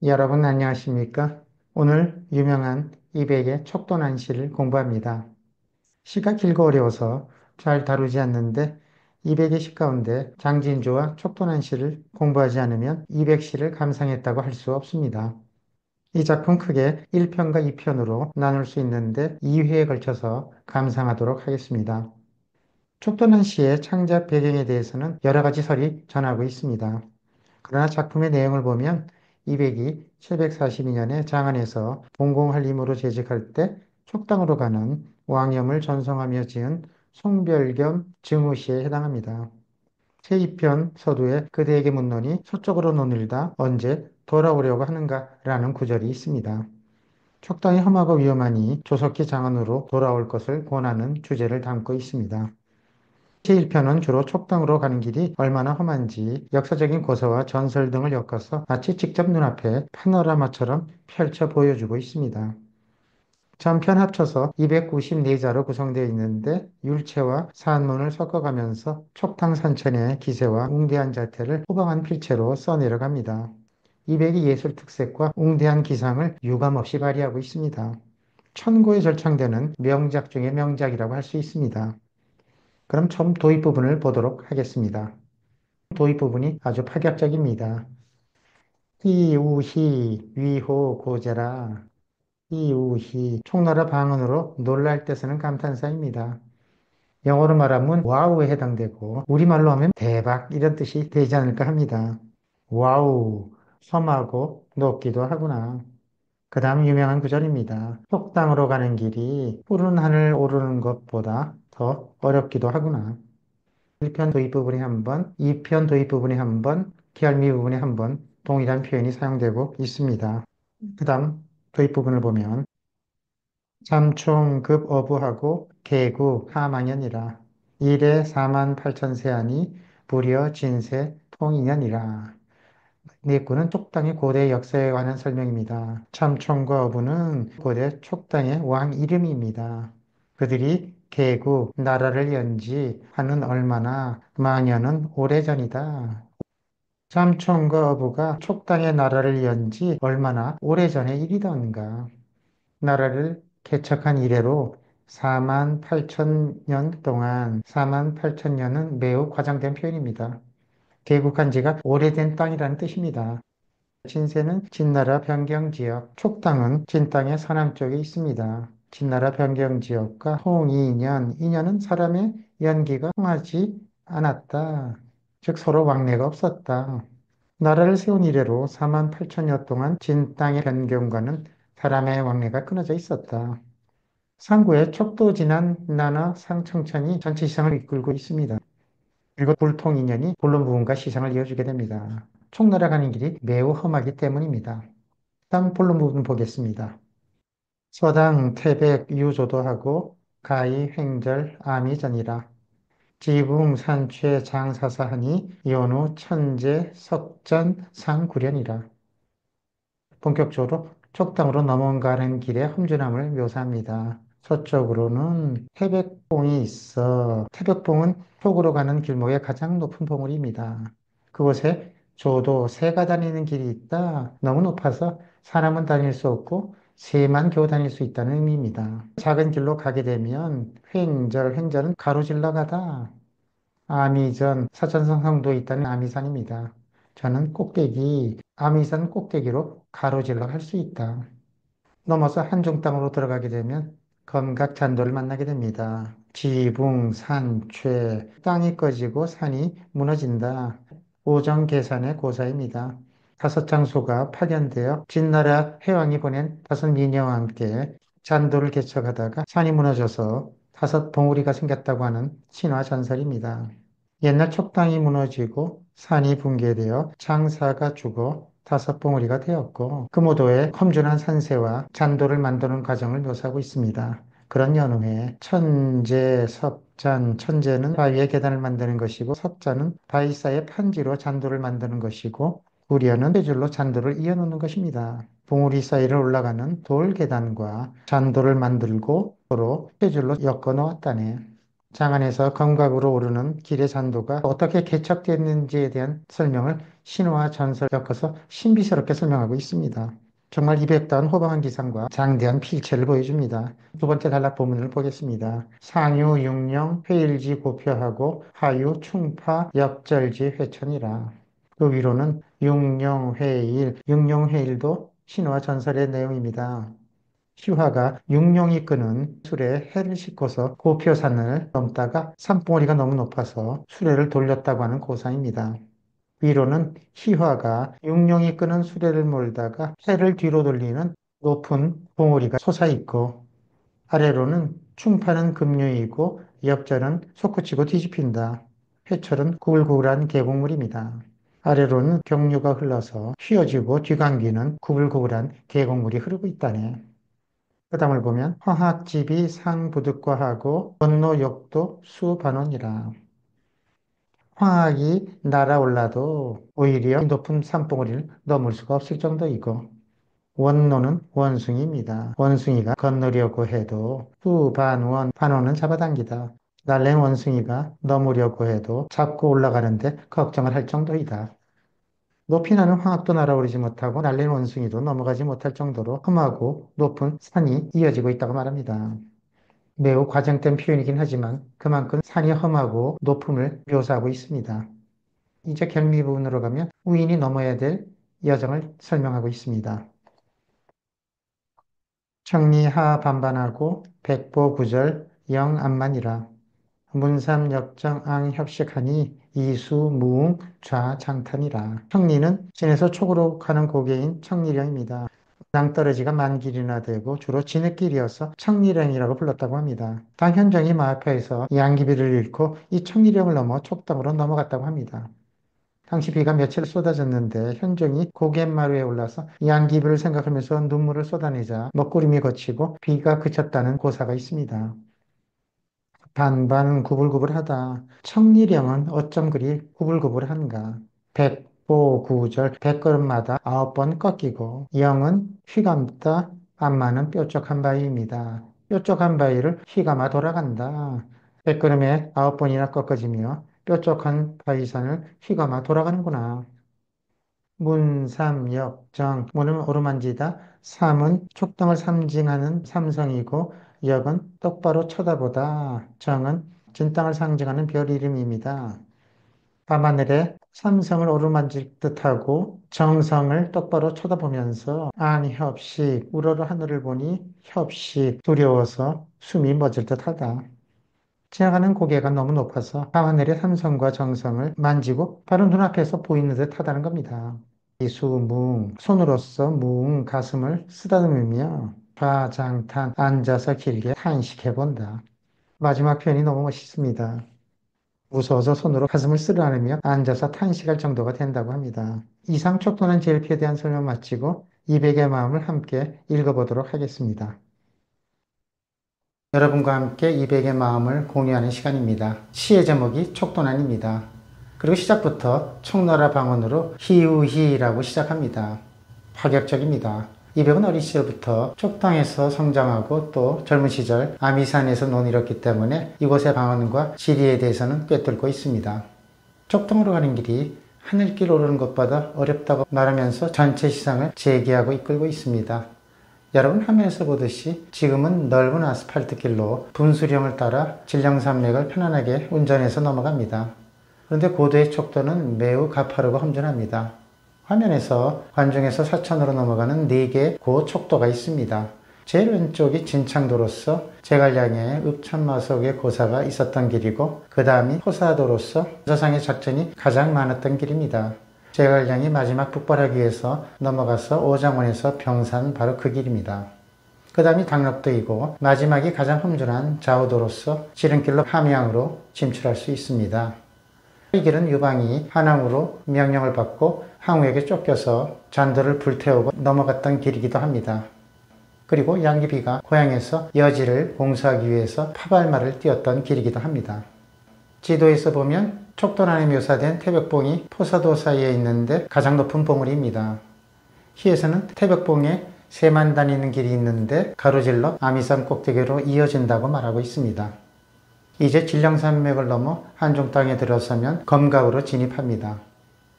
여러분 안녕하십니까? 오늘 유명한 이백의 촉도난시를 공부합니다. 시가 길고 어려워서 잘 다루지 않는데 이백의 시 가운데 장진주와 촉도난시를 공부하지 않으면 이백시를 감상했다고 할 수 없습니다. 이 작품 크게 1편과 2편으로 나눌 수 있는데 2회에 걸쳐서 감상하도록 하겠습니다. 촉도난시의 창작 배경에 대해서는 여러 가지 설이 전하고 있습니다. 그러나 작품의 내용을 보면 이백이 742년에 장안에서 봉공할 임으로 재직할 때 촉당으로 가는 왕염을 전송하며 지은 송별겸 증후시에 해당합니다. 제2편 서두에 그대에게 묻노니 서쪽으로 논일다 언제 돌아오려고 하는가라는 구절이 있습니다. 촉당이 험하고 위험하니 조석기 장안으로 돌아올 것을 권하는 주제를 담고 있습니다. 제1편은 주로 촉당으로 가는 길이 얼마나 험한지 역사적인 고서와 전설 등을 엮어서 마치 직접 눈앞에 파노라마처럼 펼쳐 보여주고 있습니다. 전편 합쳐서 294자로 구성되어 있는데 율체와 산문을 섞어가면서 촉탕산천의 기세와 웅대한 자태를 호방한 필체로 써내려갑니다. 200이 예술 특색과 웅대한 기상을 유감없이 발휘하고 있습니다. 천고에 절창되는 명작 중의 명작이라고 할 수 있습니다. 그럼 처음 도입 부분을 보도록 하겠습니다. 도입 부분이 아주 파격적입니다. 희우희 위호 고제라. 희우희 총나라 방언으로 놀랄 때 쓰는 감탄사입니다. 영어로 말하면 와우에 해당되고 우리말로 하면 대박 이런 뜻이 되지 않을까 합니다. 와우 험하고 높기도 하구나. 그 다음 유명한 구절입니다. 속당으로 가는 길이 푸른 하늘 오르는 것보다 더 어렵기도 하구나. 1편 도입 부분에 한 번, 2편 도입 부분에 한 번, 기할미 부분에 한 번 동일한 표현이 사용되고 있습니다. 그 다음 도입 부분을 보면 삼총급 어부하고 개구 하망년이라 일에 4만 8천 세하니 부려 진세 통인년이라. 내구는 촉당의 고대 역사에 관한 설명입니다. 참총과 어부는 고대 촉당의 왕 이름입니다. 그들이 개국, 나라를 연지 하는 얼마나 망연은 오래전이다. 참총과 어부가 촉당의 나라를 연지 얼마나 오래전의 일이던가. 나라를 개척한 이래로 4만 8천 년 동안 4만 8천 년은 매우 과장된 표현입니다. 개국한 지가 오래된 땅이라는 뜻입니다. 진세는 진나라 변경지역, 촉당은 진땅의 서남쪽에 있습니다. 진나라 변경지역과 홍이년, 이년은 사람의 연기가 통하지 않았다. 즉 서로 왕래가 없었다. 나라를 세운 이래로 4만 8천여 동안 진땅의 변경과는 사람의 왕래가 끊어져 있었다. 상구의 척도 지난 나나 상청천이 전체 시상을 이끌고 있습니다. 그리고 불통인연이 본론 부분과 시상을 이어주게 됩니다. 총 날아가는 길이 매우 험하기 때문입니다. 다음 본론 부분 보겠습니다. 서당, 태백, 유조도하고 가히, 횡절, 아미전이라. 지붕, 산최, 장사사하니 연후, 천재, 석전, 상구련이라. 본격적으로 촉당으로 넘어가는 길의 험준함을 묘사합니다. 서쪽으로는 태백봉이 있어 태백봉은 속으로 가는 길목의 가장 높은 봉우리입니다. 그곳에 조도 새가 다니는 길이 있다. 너무 높아서 사람은 다닐 수 없고 새만 겨우 다닐 수 있다는 의미입니다. 작은 길로 가게 되면 횡절은 가로질러 가다. 아미전, 사천성 성도에 있다는 아미산입니다. 저는 꼭대기, 아미산 꼭대기로 가로질러 갈 수 있다. 넘어서 한중 땅으로 들어가게 되면 검각 잔도를 만나게 됩니다. 지붕, 산, 최, 땅이 꺼지고 산이 무너진다. 오정 계산의 고사입니다. 다섯 장소가 파견되어 진나라 해왕이 보낸 다섯 미녀와 함께 잔도를 개척하다가 산이 무너져서 다섯 봉우리가 생겼다고 하는 신화 전설입니다. 옛날 척당이 무너지고 산이 붕괴되어 장사가 죽어 다섯 봉우리가 되었고 금오도의 험준한 산세와 잔도를 만드는 과정을 묘사하고 있습니다. 그런 연후에 천재, 석잔, 천재는 바위에 계단을 만드는 것이고 석잔은 바위 사이에 판지로 잔도를 만드는 것이고 구려는 쇠줄로 잔도를 이어놓는 것입니다. 봉우리 사이를 올라가는 돌 계단과 잔도를 만들고 서로 쇠줄로 엮어 놓았다네. 장안에서 검각으로 오르는 길의 잔도가 어떻게 개척됐는지에 대한 설명을 신화와 전설 엮어서 신비스럽게 설명하고 있습니다. 정말 이백다운 호방한 기상과 장대한 필체를 보여줍니다. 두 번째 단락 보문을 보겠습니다. 상유, 육령, 회일지 고표하고 하유, 충파, 역절지 회천이라. 그 위로는 육령, 회일, 육령, 회일도 신화 전설의 내용입니다. 시화가 육룡이 끄는 수레에 해를 싣고서 고표산을 넘다가 산봉우리가 너무 높아서 수레를 돌렸다고 하는 고사입니다. 위로는 희화가 육룡이 끄는 수레를 몰다가 해를 뒤로 돌리는 높은 봉우리가 솟아있고, 아래로는 충파는 급류이고 역절은 솟구치고 뒤집힌다. 회철은 구불구불한 계곡물입니다. 아래로는 경류가 흘러서 휘어지고 뒤감기는 구불구불한 계곡물이 흐르고 있다네. 그 다음을 보면 화학집이 상부득과하고 원노역도 수반원이라. 화학이 날아올라도 오히려 높은 산봉우리를 넘을 수가 없을 정도이고, 원노는 원숭이입니다. 원숭이가 건너려고 해도 수반원, 반원은 잡아당기다. 날랭 원숭이가 넘으려고 해도 잡고 올라가는데 걱정을 할 정도이다. 높이 나는 황학도 날아오르지 못하고 날린 원숭이도 넘어가지 못할 정도로 험하고 높은 산이 이어지고 있다고 말합니다. 매우 과장된 표현이긴 하지만 그만큼 산이 험하고 높음을 묘사하고 있습니다. 이제 결미 부분으로 가면 우인이 넘어야 될 여정을 설명하고 있습니다. 청리하 반반하고 백보구절 영암만이라. 문삼역정앙 협식하니 이수무웅 좌장탄이라. 청리는 진에서 촉으로 가는 고개인 청리령입니다. 낭떠러지가 만길이나 되고 주로 진흙길이어서 청리령이라고 불렀다고 합니다. 당현정이 마하표에서 양귀비를 잃고 이 청리령을 넘어 촉당으로 넘어갔다고 합니다. 당시 비가 며칠 쏟아졌는데 현정이 고갯마루에 올라서 양귀비를 생각하면서 눈물을 쏟아내자 먹구름이 걷히고 비가 그쳤다는 고사가 있습니다. 반반 구불구불하다. 청리령은 어쩜 그리 구불구불한가. 백보구절, 백걸음마다 9번 꺾이고 영은 휘감다, 암마는 뾰족한 바위입니다. 뾰족한 바위를 휘감아 돌아간다. 백걸음에 9번이나 꺾어지며 뾰족한 바위산을 휘감아 돌아가는구나. 문삼역정, 문은 오르만지다. 삼은 촉등을 상징하는 삼성이고 역은 똑바로 쳐다보다. 정은 진땅을 상징하는 별 이름입니다. 밤하늘에 삼성을 오르만질 듯하고 정성을 똑바로 쳐다보면서 안협식, 우러러 하늘을 보니 협식, 두려워서 숨이 멎을 듯하다. 지나가는 고개가 너무 높아서 밤하늘의 삼성과 정성을 만지고 바로 눈앞에서 보이는 듯 하다는 겁니다. 이수뭉, 손으로서 뭉 가슴을 쓰다듬으며 좌장탄, 앉아서 길게 탄식해본다. 마지막 표현이 너무 멋있습니다. 무서워서 손으로 가슴을 쓰다듬으며 앉아서 탄식할 정도가 된다고 합니다. 이상 촉도는 제일피에 대한 설명 마치고 200의 마음을 함께 읽어보도록 하겠습니다. 여러분과 함께 200의 마음을 공유하는 시간입니다. 시의 제목이 촉도난입니다. 그리고 시작부터 촉나라 방언으로 히우히라고 시작합니다. 파격적입니다. 이백은 어린 시절부터 촉당에서 성장하고 또 젊은 시절 아미산에서 논이었기 때문에 이곳의 방언과 지리에 대해서는 꿰뚫고 있습니다. 촉당으로 가는 길이 하늘길 오르는 것보다 어렵다고 말하면서 전체 시상을 재기하고 이끌고 있습니다. 여러분 화면에서 보듯이 지금은 넓은 아스팔트 길로 분수령을 따라 진령산맥을 편안하게 운전해서 넘어갑니다. 그런데 고도의 촉도는 매우 가파르고 험준합니다. 화면에서 관중에서 사천으로 넘어가는 4개의 고촉도가 있습니다. 제일 왼쪽이 진창도로서 제갈량의 읍천마속의 고사가 있었던 길이고 그 다음이 호사도로서 저상의 작전이 가장 많았던 길입니다. 제갈량이 마지막 북발하기 위해서 넘어가서 오장원에서 병산 바로 그 길입니다. 그 다음이 당락도이고 마지막이 가장 험준한 좌우도로서 지름길로 함양으로 진출할 수 있습니다. 이 길은 유방이 한항으로 명령을 받고 항우에게 쫓겨서 잔도를 불태우고 넘어갔던 길이기도 합니다. 그리고 양귀비가 고향에서 여지를 공수하기 위해서 파발말을 띄웠던 길이기도 합니다. 지도에서 보면 촉도난에 묘사된 태백봉이 포사도 사이에 있는데 가장 높은 봉우리입니다. 시에서는 태백봉에 3만 다니는 길이 있는데 가로질러 아미산 꼭대기로 이어진다고 말하고 있습니다. 이제 진령산맥을 넘어 한중 땅에 들어서면 검각으로 진입합니다.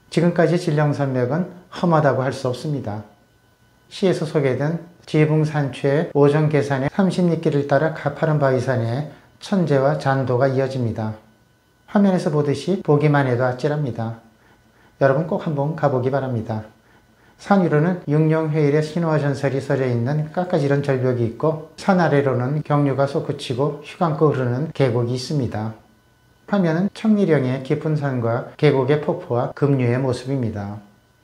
지금까지 진령산맥은 험하다고 할 수 없습니다. 시에서 소개된 지붕산추의 오정 계산의 30리길을 따라 가파른 바위산에 천재와 잔도가 이어집니다. 화면에서 보듯이 보기만 해도 아찔합니다. 여러분 꼭 한번 가보기 바랍니다. 산 위로는 육룡회일의 신화전설이 써져 있는 깎아지른 절벽이 있고 산 아래로는 경류가 솟구치고 휘감고 흐르는 계곡이 있습니다. 화면은 청리령의 깊은 산과 계곡의 폭포와 급류의 모습입니다.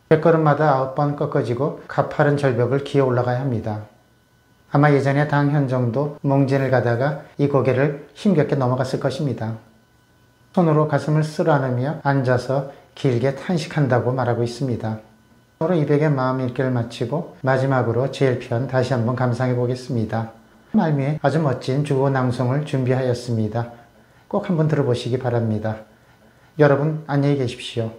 백걸음마다 9번 꺾어지고 가파른 절벽을 기어 올라가야 합니다. 아마 예전에 당현정도 몽진을 가다가 이 고개를 힘겹게 넘어갔을 것입니다. 손으로 가슴을 쓸어 안으며 앉아서 길게 탄식한다고 말하고 있습니다. 오늘 200의 마음 읽기를 마치고 마지막으로 제일편 다시 한번 감상해 보겠습니다. 말미에 아주 멋진 주고 낭송을 준비하였습니다. 꼭 한번 들어보시기 바랍니다. 여러분 안녕히 계십시오.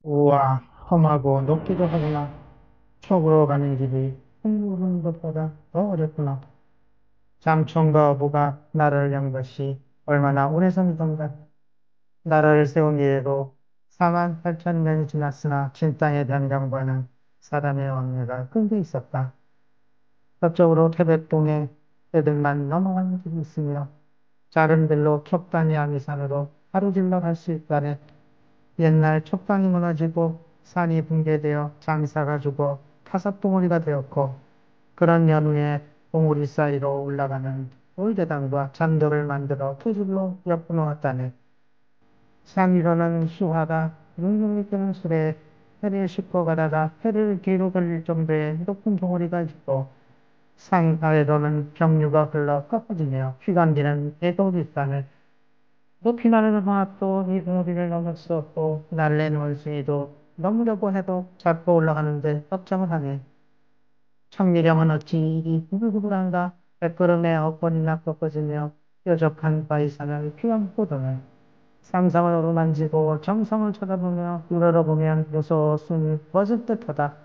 우와 험하고 높기도 하구나. 촉으로 가는 길이 흥부는 것보다 더 어렵구나. 장총과 어부가 나를 연 것이 얼마나 오래전이던가. 나라를 세운 이래로 48,000년이 지났으나 진땅의 변경과는 사람의 왕래가 끊겨 있었다. 서쪽으로 태백동에 애들만 넘어가는 길이 있으며 작은 들로 촉단이 아미산으로 하루질러 갈 수 있다네. 옛날 촉단이 무너지고 산이 붕괴되어 장사가 죽어 타삽봉우리가 되었고 그런 연후에 봉우리 사이로 올라가는 돌대당과 잔도를 만들어 투줄로 엮어놓았다네. 산 위로는 수화가 뭉뭉이 뜨는 술에 해를 싣고 가다가 해를 뒤로 돌릴 정도의 높은 봉우리가 있고 산 아래로는 병류가 흘러 꺾어지며 휘감기는 계곡이 있다네. 높이 나르는 화합도 이 봉우리를 넘을 수 없고 날랜 원숭이도 넘으려고 해도 잡고 올라가는데 걱정을 하네. 청리령은 어찌 이 부글부글한가 백걸음에 9번이나 꺾어지며 뾰족한 바위산을 휘감고 도네. 상상을 어루만지고 정성을 쳐다보며 우러러보면 요소 숨이 멎을 듯하다.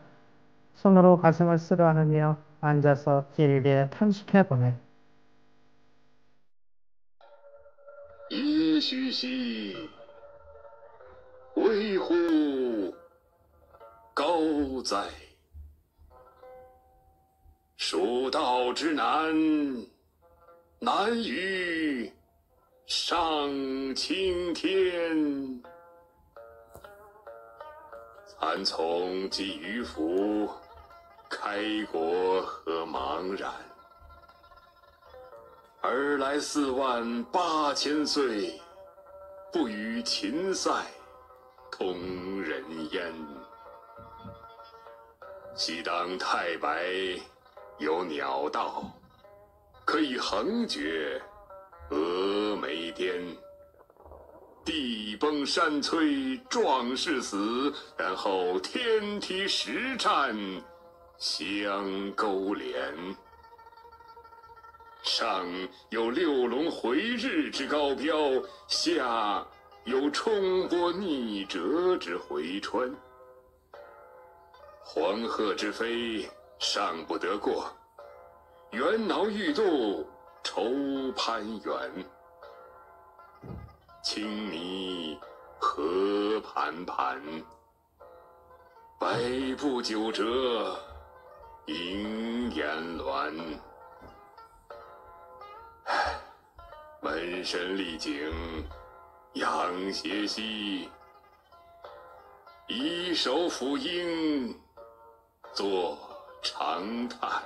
손으로 가슴을 쓸어 안으며 앉아서 길게 탄식해보네. 噫吁兮，危乎高哉！蜀道之难，难于上青天。蚕丛及鱼凫，开国何茫然！尔来48000岁，不与秦塞同人烟。昔当太白有鸟道，可以横绝峨眉巅。地崩山摧壮士死，然后天梯石栈相勾连。上有六龙回日之高标，下有冲波逆折之回川。黄鹤之飞尚不得过，猿猱欲度愁攀援。青泥何盘盘，百步九折莺燕鸾。门神历景仰斜息，以手抚膺作长叹。